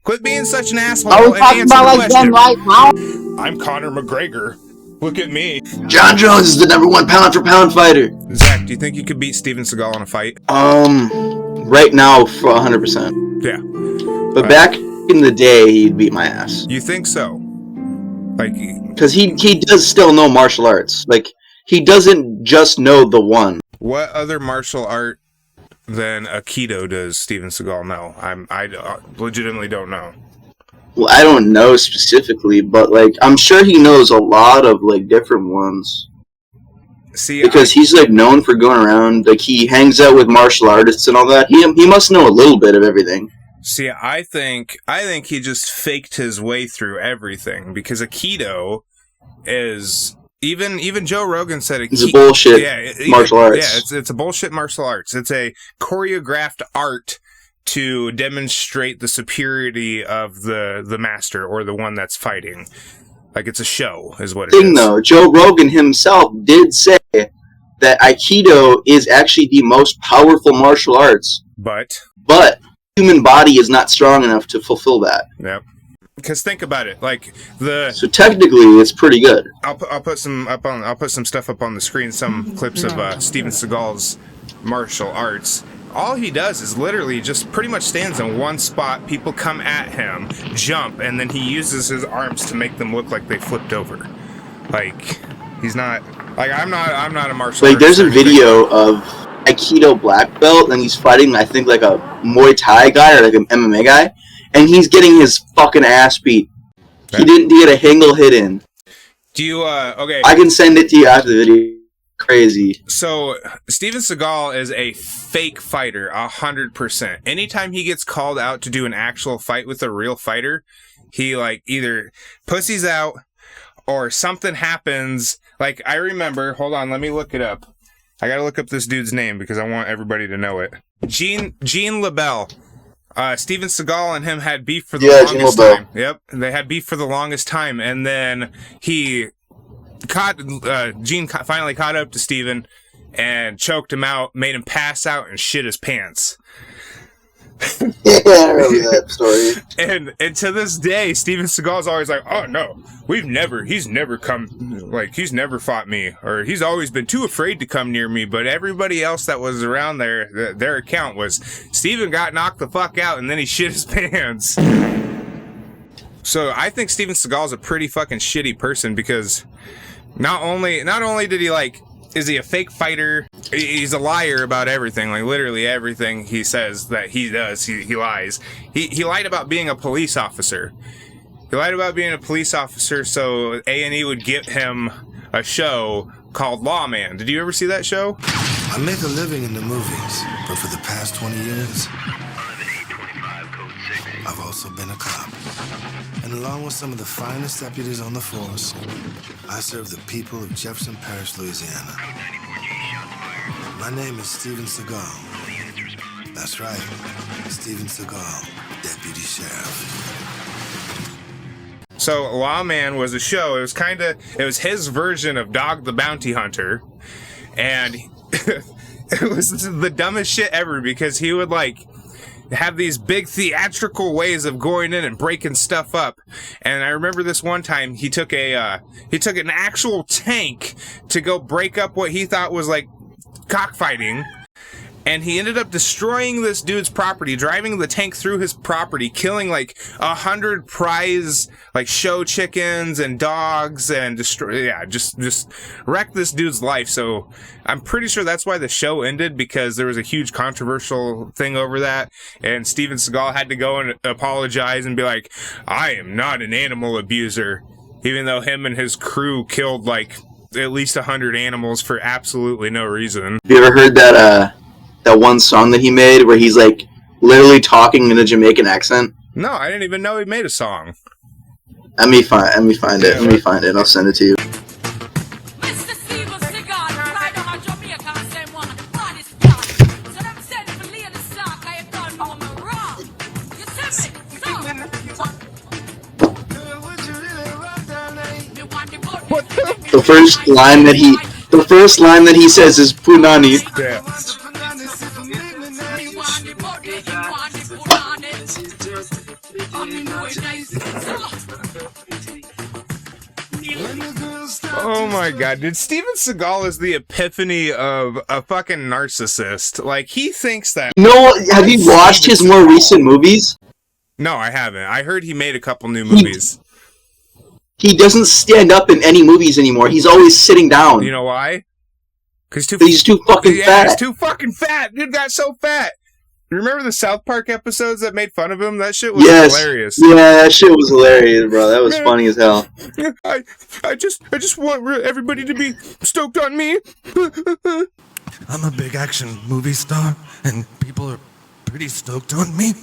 Quit being such an asshole Are we and talking answer about the like question. them right now? I'm Conor McGregor. Look at me. John Jones is the #1 pound-for-pound fighter. Zach, do you think you could beat Steven Seagal in a fight? Right now, for 100%. Yeah. But back in the day, he'd beat my ass. You think so? Like, because he does still know martial arts. Like, he doesn't just know the one. what other martial art than Aikido does Steven Seagal know? I legitimately don't know. Well, I don't know specifically, but like I'm sure he knows a lot of like different ones. See, because he's like known for going around, like he hangs out with martial artists and all that. He must know a little bit of everything. See, I think he just faked his way through everything because Aikido is even Joe Rogan said it's a bullshit martial arts. Yeah, it's a bullshit martial arts. It's a choreographed art to demonstrate the superiority of the master or the one that's fighting. Like it's a show, is what it is. Though, Joe Rogan himself did say that Aikido is actually the most powerful martial arts. But human body is not strong enough to fulfill that. Yep. Because think about it, like so technically it's pretty good. I'll put some stuff up on the screen, some clips of Steven Seagal's martial arts. All he does is literally just pretty much stands in one spot. People come at him, jump, and then he uses his arms to make them look like they flipped over. Like he's not like I'm not a martial artist. Like there's a video of Aikido black belt, and he's fighting I think like a Muay Thai guy or like an MMA guy, and he's getting his fucking ass beat. Okay. He didn't get a single hit in. Do you okay? I can send it to you after the video. Crazy. So Steven Seagal is a fake fighter, 100%. Anytime he gets called out to do an actual fight with a real fighter, he like either pussies out or something happens. Like I remember, hold on, let me look it up. I gotta look up this dude's name because I want everybody to know it. Gene LeBell. Steven Seagal and him had beef for the longest time. Yep, they had beef for the longest time, and then Gene finally caught up to Steven and choked him out, made him pass out, and shit his pants. Yeah, I remember that story. And to this day, Steven Seagal's always like, "Oh no, he's never fought me, or he's always been too afraid to come near me." But everybody else that was around there, their account was Steven got knocked the fuck out, and then he shit his pants. So I think Steven Seagal's a pretty fucking shitty person because not only did he is he a fake fighter? He's a liar about everything. Like literally everything he says that he does, he lies. He lied about being a police officer. He lied about being a police officer so A&E would give him a show called Lawman. Did you ever see that show? I make a living in the movies, but for the past 20 years, I've also been a cop. And along with some of the finest deputies on the force, I serve the people of Jefferson Parish, Louisiana. My name is Steven Seagal. That's right, Steven Seagal, Deputy Sheriff. So Lawman was a show. It was his version of Dog the Bounty Hunter. And it was the dumbest shit ever because he would have these big theatrical ways of going in and breaking stuff up. And I remember this one time he took an actual tank to go break up what he thought was cockfighting. And he ended up destroying this dude's property, driving the tank through his property, killing 100 prize show chickens and dogs, and just wrecked this dude's life. So I'm pretty sure that's why the show ended, because there was a huge controversial thing over that, and Steven Seagal had to go and apologize and be like, "I am not an animal abuser," even though him and his crew killed at least 100 animals for absolutely no reason. Have you ever heard that one song that he made where he's literally talking in a Jamaican accent? No, I didn't even know he made a song. Let me find it. I'll send it to you. The first line that he says is Punani. Yeah. Oh my god, dude. Steven Seagal is the epitome of a fucking narcissist. Like, he thinks that... No, have you watched his more recent movies? No, I haven't. I heard he made a couple new movies. He doesn't stand up in any movies anymore. He's always sitting down. You know why? Because he's too fucking fat. He's too fucking fat. Dude got so fat. You remember the South Park episodes that made fun of him? That shit was hilarious. Yeah, that shit was hilarious, bro. That was funny as hell. I just want everybody to be stoked on me. I'm a big action movie star, and people are pretty stoked on me.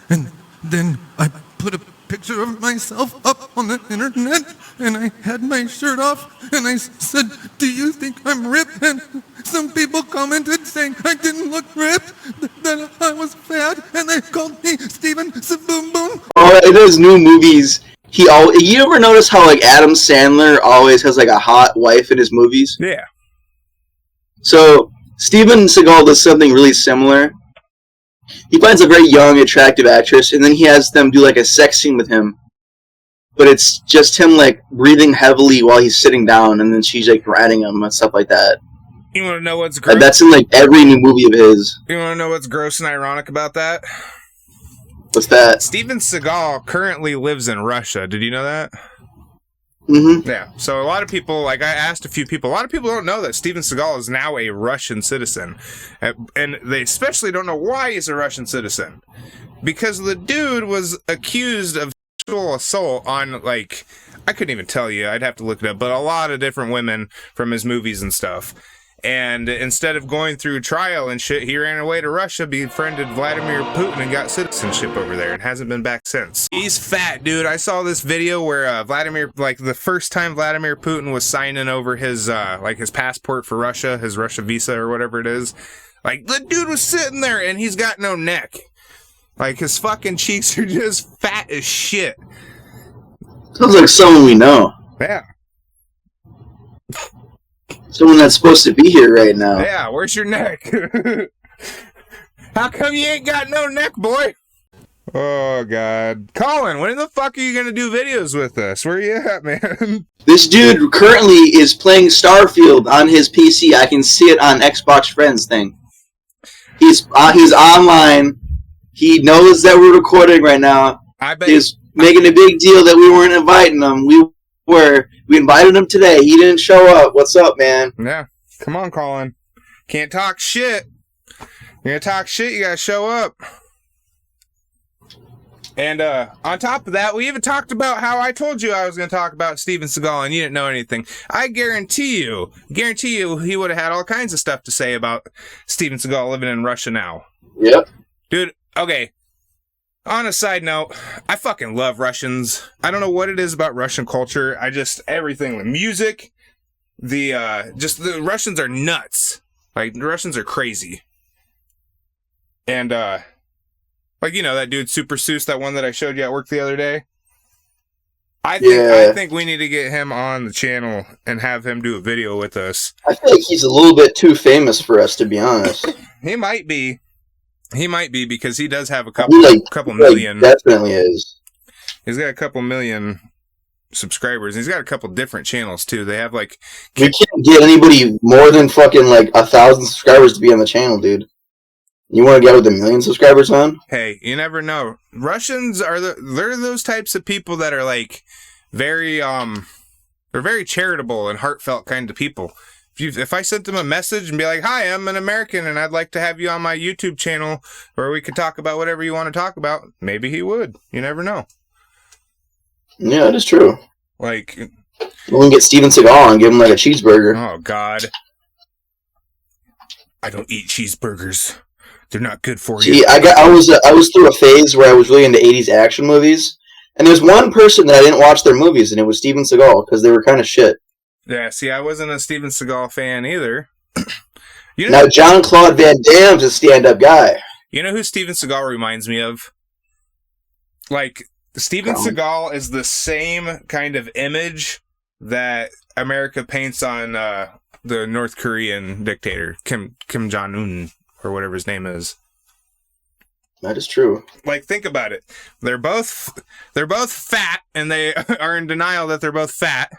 And then I put a picture of myself up on the internet, and I had my shirt off, and I said, "Do you think I'm ripped?" And some people commented saying I didn't look ripped, that I was fat, and they called me Steven Saboom Boom. Oh, in those new movies, you ever notice how, like, Adam Sandler always has, like, a hot wife in his movies? Yeah. So, Steven Seagal does something really similar. He finds a very young, attractive actress, and then he has them do, like, a sex scene with him. But it's just him, like, breathing heavily while he's sitting down, and then she's, like, riding him and stuff like that. You want to know what's gross? That's in, like, every new movie of his. You want to know what's gross and ironic about that? What's that? Steven Seagal currently lives in Russia. Did you know that? Mm-hmm. Yeah. So a lot of people, like, I asked a few people, a lot of people don't know that Steven Seagal is now a Russian citizen. And they especially don't know why he's a Russian citizen. Because the dude was accused of sexual assault on, like, I couldn't even tell you, I'd have to look it up, but a lot of different women from his movies and stuff. And instead of going through trial and shit, he ran away to Russia, befriended Vladimir Putin, and got citizenship over there, and hasn't been back since. He's fat, dude. I saw this video where Vladimir, like, the first time Vladimir Putin was signing over his, like, his passport for Russia, his Russia visa or whatever it is. Like, the dude was sitting there, and he's got no neck. Like, his fucking cheeks are just fat as shit. Sounds like someone we know. Yeah. Someone that's supposed to be here right now. Yeah, where's your neck? How come you ain't got no neck, boy? Oh, God. Colin, when the fuck are you going to do videos with us? Where you at, man? This dude currently is playing Starfield on his PC. I can see it on Xbox Friends thing. He's online. He knows that we're recording right now. I bet he's making a big deal that we weren't inviting him. We invited him today. He didn't show up. What's up, man? Yeah. Come on, Colin. Can't talk shit. You're gonna talk shit, you gotta show up. And on top of that, we even talked about how I told you I was gonna talk about Steven Seagal and you didn't know anything. I guarantee you, he would have had all kinds of stuff to say about Steven Seagal living in Russia now. Yep. Dude, okay. On a side note, I fucking love Russians. I don't know what it is about Russian culture. Everything, the music, the Russians are nuts. Like, the Russians are crazy. And, like, you know, that dude, Super Seuss, that one that I showed you at work the other day? I think we need to get him on the channel and have him do a video with us. I feel like he's a little bit too famous for us, to be honest. He might be. He might be, because he does have a couple million. Definitely is. He's got a couple million subscribers. He's got a couple different channels too. They have like... We can't get anybody more than fucking like 1,000 subscribers to be on the channel, dude. You want to get with 1 million subscribers on? Hey, you never know. Russians they're those types of people that are like very they're very charitable and heartfelt kind of people. If I sent them a message and be like, "Hi, I'm an American and I'd like to have you on my YouTube channel where we could talk about whatever you want to talk about," maybe he would. You never know. Yeah, that is true. Like, we can get Steven Seagal and give him like a cheeseburger. Oh God, I don't eat cheeseburgers. They're not good for you. See, I was through a phase where I was really into 80s action movies, and there's one person that I didn't watch their movies, and it was Steven Seagal because they were kind of shit. Yeah, see, I wasn't a Steven Seagal fan either. Now, Jean-Claude Van Damme's a stand-up guy. You know who Steven Seagal reminds me of? Like, Steven Seagal is the same kind of image that America paints on the North Korean dictator, Kim Jong-un, or whatever his name is. That is true. Like, think about it. They're both fat, and they are in denial that they're both fat.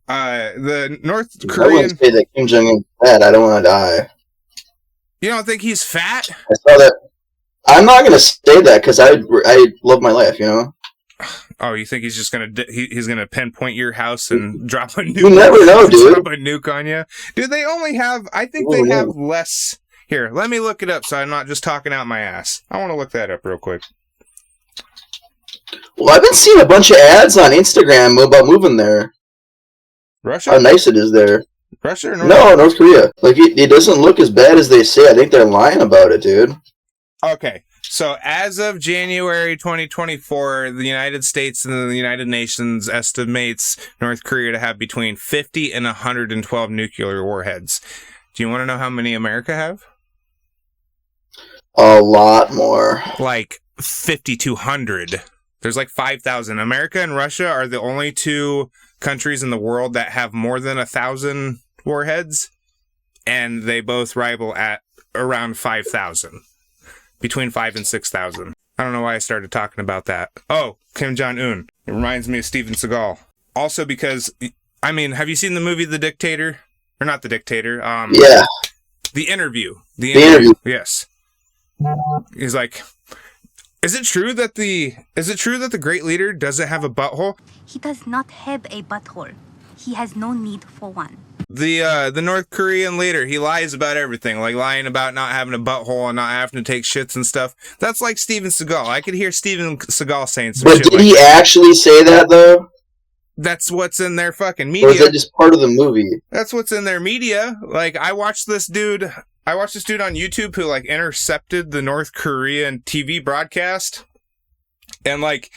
The North I Korean. wouldn't say that Kim Jong Un fat. I don't want to die. You don't think he's fat? I saw that. I'm not gonna say that because I love my life. You know. Oh, you think he's just gonna he's gonna pinpoint your house and drop a nuke? You never know, dude. Drop a nuke on you, dude. They only have. I think they have less. Here, let me look it up so I'm not just talking out my ass. I want to look that up real quick. Well, I've been seeing a bunch of ads on Instagram about moving there. Russia? How nice it is there. Russia or North No, North Korea. Like, it doesn't look as bad as they say. I think they're lying about it, dude. Okay, so as of January 2024, the United States and the United Nations estimates North Korea to have between 50 and 112 nuclear warheads. Do you want to know how many America have? A lot more. Like 5,200. There's like 5,000. America and Russia are the only two countries in the world that have more than 1,000 warheads, and they both rival at around 5,000. Between 5,000 and 6,000. I don't know why I started talking about that. Oh, Kim Jong-un. It reminds me of Steven Seagal. Also because, I mean, have you seen the movie The Dictator? Or not The Dictator. Yeah. The Interview. The Interview. Yes. He's like, is it true that the great leader doesn't have a butthole? He does not have a butthole. He has no need for one. The North Korean leader, he lies about everything, like lying about not having a butthole and not having to take shits and stuff. That's like Steven Seagal. I could hear Steven Seagal saying some shit. But did he actually say that, though? That's what's in their fucking media. Or is that just part of the movie? That's what's in their media. Like, I watched this dude on YouTube who, like, intercepted the North Korean TV broadcast. And, like,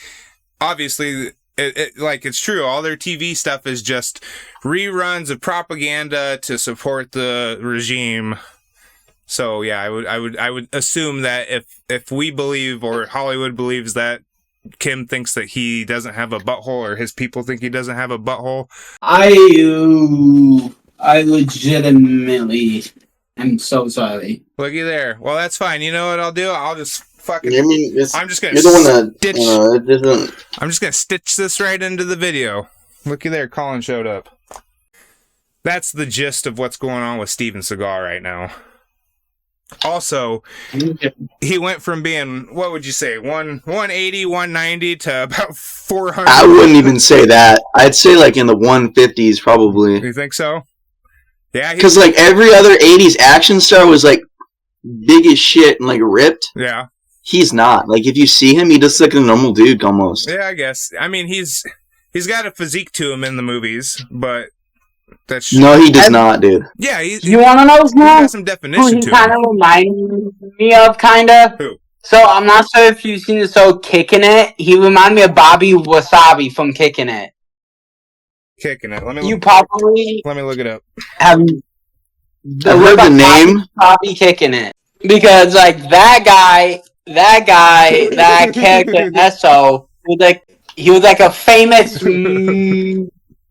obviously, it's true. All their TV stuff is just reruns of propaganda to support the regime. So, yeah, I would assume that if we believe, or Hollywood believes, that Kim thinks that he doesn't have a butthole, or his people think he doesn't have a butthole. I legitimately am so sorry. Looky there. Well, that's fine. You know what I'll do? I'll just fucking. I mean, I'm just gonna. You're the one that stitch. it doesn't. I'm just gonna stitch this right into the video. Looky there. Colin showed up. That's the gist of what's going on with Steven Seagal right now. Also, he went from being, what would you say, 180, 190 to about 400. I wouldn't even say that. I'd say like in the 150s probably. You think so? Yeah. Because like every other 80s action star was like big as shit and like ripped. Yeah. He's not. Like if you see him, he just like a normal dude almost. Yeah, I guess. I mean, he's got a physique to him in the movies, but that's no, he does not, dude. Yeah, you want to know he's got some definition who he to kind him. of reminds me of, kind of? Who? So, I'm not sure if you've seen the show Kicking It. He reminded me of Bobby Wasabi from Kicking It. Kicking It. Let me look it up. Have I've heard the name. Bobby Kicking It. Because, like, that character, Esso, he was like a famous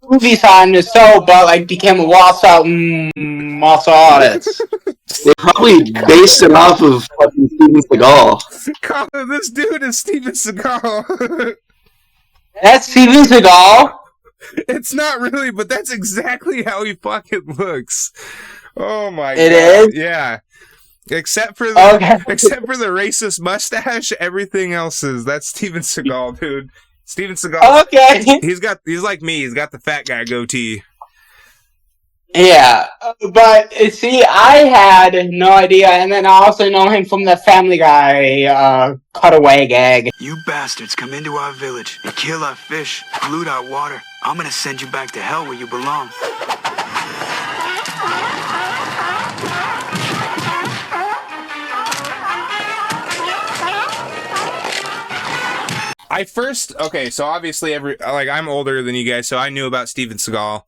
movie star in the show, but like became a martial artist. They probably based it off of fucking Steven Seagal. This dude is Steven Seagal. That's Steven Seagal? It's not really, but that's exactly how he fucking looks. Oh my god. It is? Yeah. Except for the racist mustache, everything else is. That's Steven Seagal, dude. Steven Seagal. Okay. He's like me. He's got the fat guy goatee. Yeah, but see, I had no idea, and then I also know him from the Family Guy cutaway gag. You bastards come into our village and kill our fish, pollute our water. I'm gonna send you back to hell where you belong. So obviously I'm older than you guys, so I knew about Steven Seagal.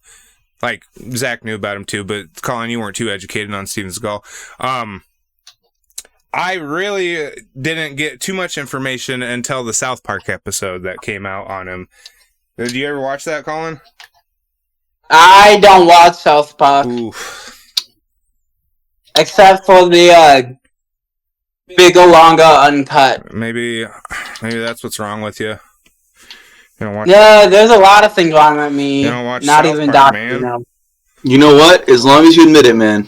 Like, Zach knew about him too, but Colin, you weren't too educated on Steven Seagal. I really didn't get too much information until the South Park episode that came out on him. Did you ever watch that, Colin? I don't watch South Park. Oof. Except for the bigger, longer, uncut. Maybe that's what's wrong with you. You don't watch. Yeah, there's a lot of things wrong with me. You don't watch Not South even Park, Doctor. man. No. You know what? As long as you admit it, man,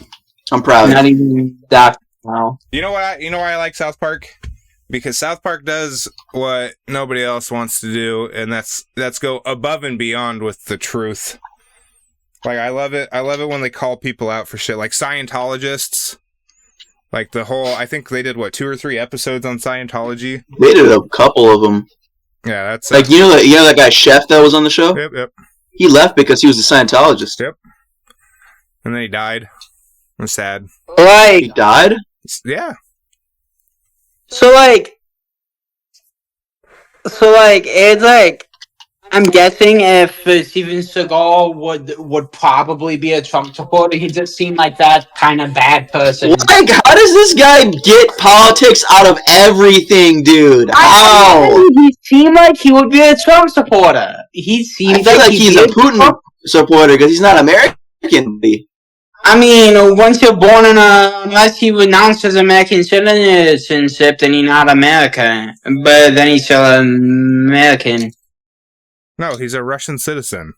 I'm proud. Not even Doctor. No. You know why I like South Park? Because South Park does what nobody else wants to do, and that's go above and beyond with the truth. Like, I love it. I love it when they call people out for shit, like Scientologists. Like I think they did 2 or 3 episodes on Scientology. They did a couple of them. Yeah, that's like you know that guy Chef that was on the show. Yep. He left because he was a Scientologist. Yep. And then he died. I'm sad. Like, He died. Yeah. So it's like, I'm guessing if Steven Seagal would probably be a Trump supporter, he just seemed like that kind of bad person. Like, how does this guy get politics out of everything, dude? How? He seemed like he would be a Trump supporter. He I seems feel like he'd he's be a Putin supporter because he's not American. I mean, once you're born unless you renounce his American citizenship, then you're not American. But then he's still American. No, he's a Russian citizen.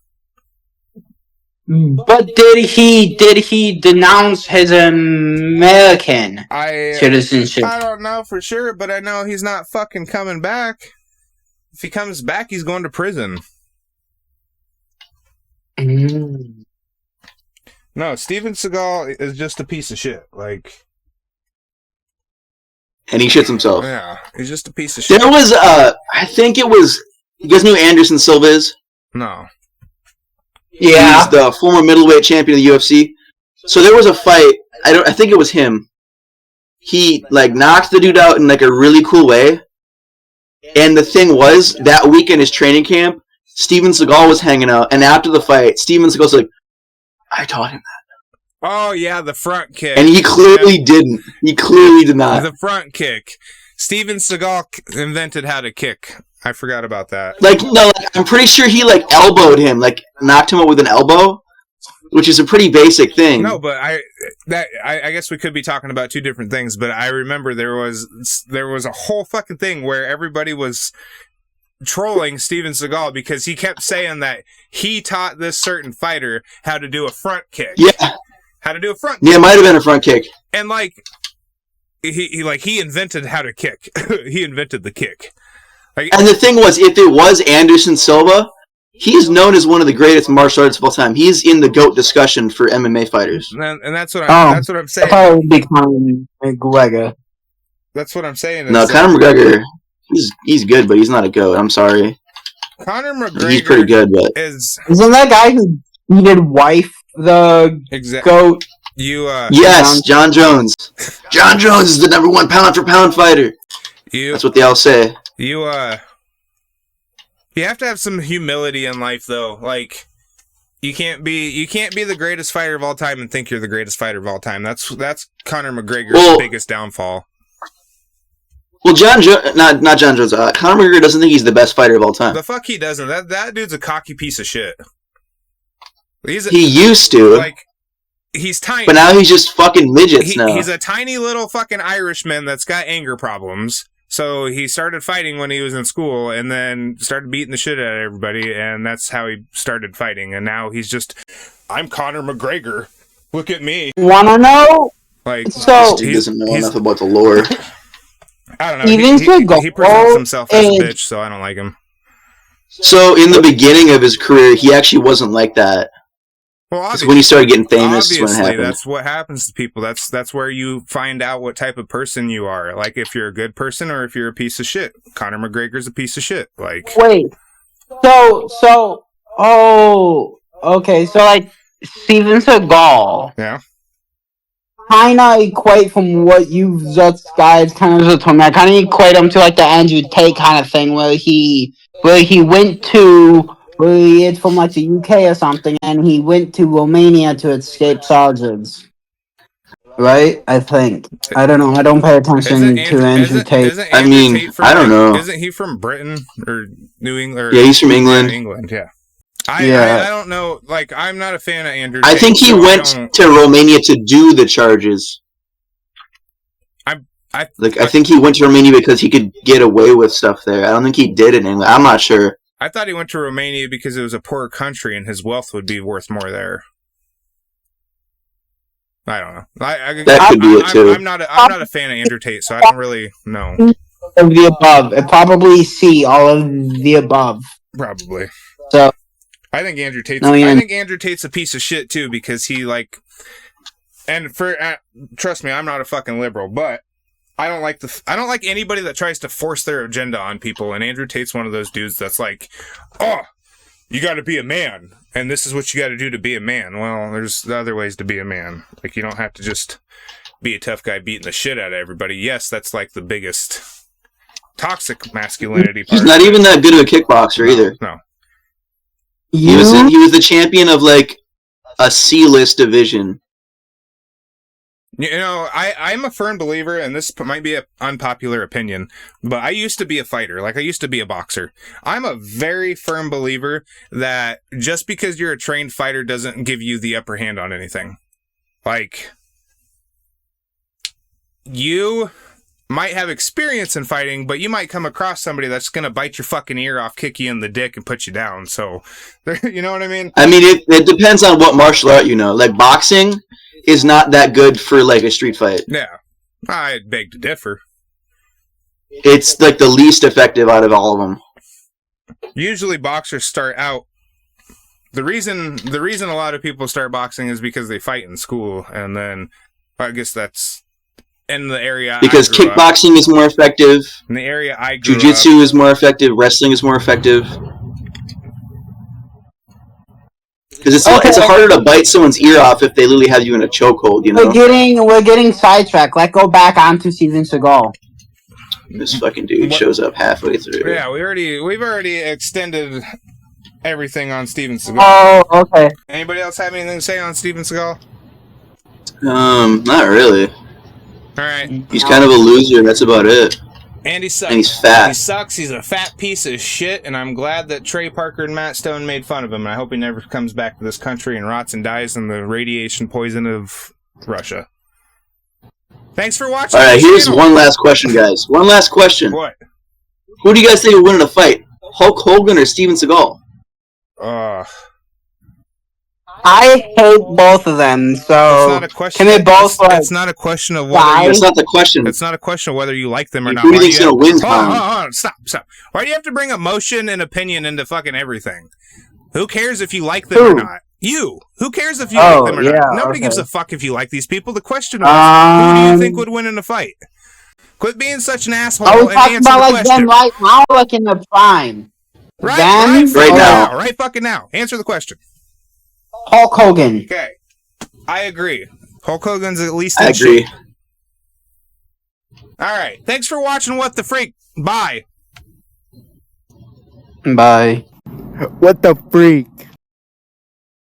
But did he denounce his American citizenship? I don't know for sure, but I know he's not fucking coming back. If he comes back, he's going to prison. No, Steven Seagal is just a piece of shit. Like, And he shits himself. yeah, he's just a piece of shit. There was, I think it was, you guys know who Anderson Silva is? No. Yeah. He's the former middleweight champion of the UFC. So there was a fight, I think it was him. He, knocked the dude out in, a really cool way. And the thing was, that week in his training camp, Steven Seagal was hanging out, and after the fight, Steven Seagal's like, I taught him that. Oh, yeah, the front kick. And he clearly didn't. He clearly did not. The front kick. Steven Seagal invented how to kick. I forgot about that. I'm pretty sure he, elbowed him, knocked him out with an elbow, which is a pretty basic thing. No, but I guess we could be talking about two different things, but I remember there was a whole fucking thing where everybody was trolling Steven Seagal because he kept saying that he taught this certain fighter how to do a front kick. Yeah. How to do a front kick. Yeah, it might have been a front kick. And he invented how to kick. He invented the kick. And the thing was, if it was Anderson Silva, he's known as one of the greatest martial artists of all time. He's in the GOAT discussion for MMA fighters. And that's what I'm saying. I thought it would be Conor McGregor. That's what I'm saying. No, Conor McGregor, he's good, but he's not a GOAT. I'm sorry. Conor McGregor he's pretty good, but isn't that guy who beated wife the GOAT? Yes, John Jones. John Jones is the #1 pound-for-pound fighter. That's what they all say. You have to have some humility in life, though. Like, you can't be the greatest fighter of all time and think you're the greatest fighter of all time. That's Conor McGregor's biggest downfall. Well, not John Jones. Conor McGregor doesn't think he's the best fighter of all time. The fuck he doesn't. That dude's a cocky piece of shit. He used to. He's tiny. But now he's just fucking midgets now. He's a tiny little fucking Irishman that's got anger problems. So he started fighting when he was in school and then started beating the shit out of everybody, and that's how he started fighting. And now he's just, I'm Conor McGregor. Look at me. Wanna know? He doesn't know enough about the lore. I don't know. He presents himself as a bitch, so I don't like him. So in the beginning of his career, he actually wasn't like that. Well, when he started getting famous, is when it happened. That's what happens to people. That's where you find out what type of person you are. Like, if you're a good person or if you're a piece of shit. Conor McGregor's a piece of shit. Like, wait. Okay. So, Steven Seagal. Yeah. Kind of equate from what you just guys kind of told me. I kind of equate him to the Andrew Tate kind of thing, where he went to. Well, it's from the UK or something, and he went to Romania to escape soldiers. Right? I think. I don't know. I don't pay attention to Andrew Tate. I don't know. Isn't he from Britain or New England? Yeah, he's from England. England, yeah. I don't know. I'm not a fan of Andrew Tate. I think he went to Romania to do the charges. I think he went to Romania because he could get away with stuff there. I don't think he did in England. I'm not sure. I thought he went to Romania because it was a poor country and his wealth would be worth more there. I don't know. That could be it too. I'm not a fan of Andrew Tate, so I don't really know. Of the above, it probably C, all of the above. Probably. So I think Andrew Tate's a piece of shit too because he and for trust me, I'm not a fucking liberal, but I don't like anybody that tries to force their agenda on people, and Andrew Tate's one of those dudes that's like, oh, you got to be a man, and this is what you got to do to be a man. Well, there's other ways to be a man. Like, you don't have to just be a tough guy beating the shit out of everybody. Yes, that's like the biggest toxic masculinity part. He's not even that good of a kickboxer either. No. He was the champion of like a C-list division. You know, I'm a firm believer, and this might be an unpopular opinion, but I used to be a fighter. Like, I used to be a boxer. I'm a very firm believer that just because you're a trained fighter doesn't give you the upper hand on anything. Like, you might have experience in fighting, but you might come across somebody that's going to bite your fucking ear off, kick you in the dick, and put you down. So, you know what I mean? I mean, it depends on what martial art you know. Like, boxing is not that good for like a street fight. Yeah, I beg to differ. It's like the least effective out of all of them. Usually boxers start out, the reason a lot of people start boxing is because they fight in school, and then I guess that's in the area because kickboxing is more effective. In the area I grew up, jiu-jitsu is more effective, wrestling is more effective. Because it's harder to bite someone's ear off if they literally have you in a chokehold, you know? We're getting sidetracked. Let's go back onto Steven Seagal. This fucking dude shows up halfway through. Yeah, we've already extended everything on Steven Seagal. Oh, okay. Anybody else have anything to say on Steven Seagal? Not really. Alright. He's kind of a loser, and that's about it. And he sucks. And he's fat. He sucks. He's a fat piece of shit, and I'm glad that Trey Parker and Matt Stone made fun of him, and I hope he never comes back to this country and rots and dies in the radiation poison of Russia. Thanks for watching. Alright, here's one last question, guys. One last question. What? Who do you guys think will win in a fight? Hulk Hogan or Steven Seagal? I hate both of them, so it's not a question. Can they both? It's not a question of whether. That's not the question. It's not a question of whether you like them or not. Who do you think's gonna win, Tom? Hold on, stop. Why do you have to bring emotion and opinion into fucking everything? Who cares if you like them or not? You. Who cares if you like them or not? Nobody gives a fuck if you like these people. The question was, who do you think would win in a fight? Quit being such an asshole and talking answer about the like question. them right now, like in the prime. Right now. Right fucking now. Answer the question. Hulk Hogan. Okay. I agree. Hulk Hogan's at least I agree. Alright. Thanks for watching What the Freak. Bye. Bye. What the freak?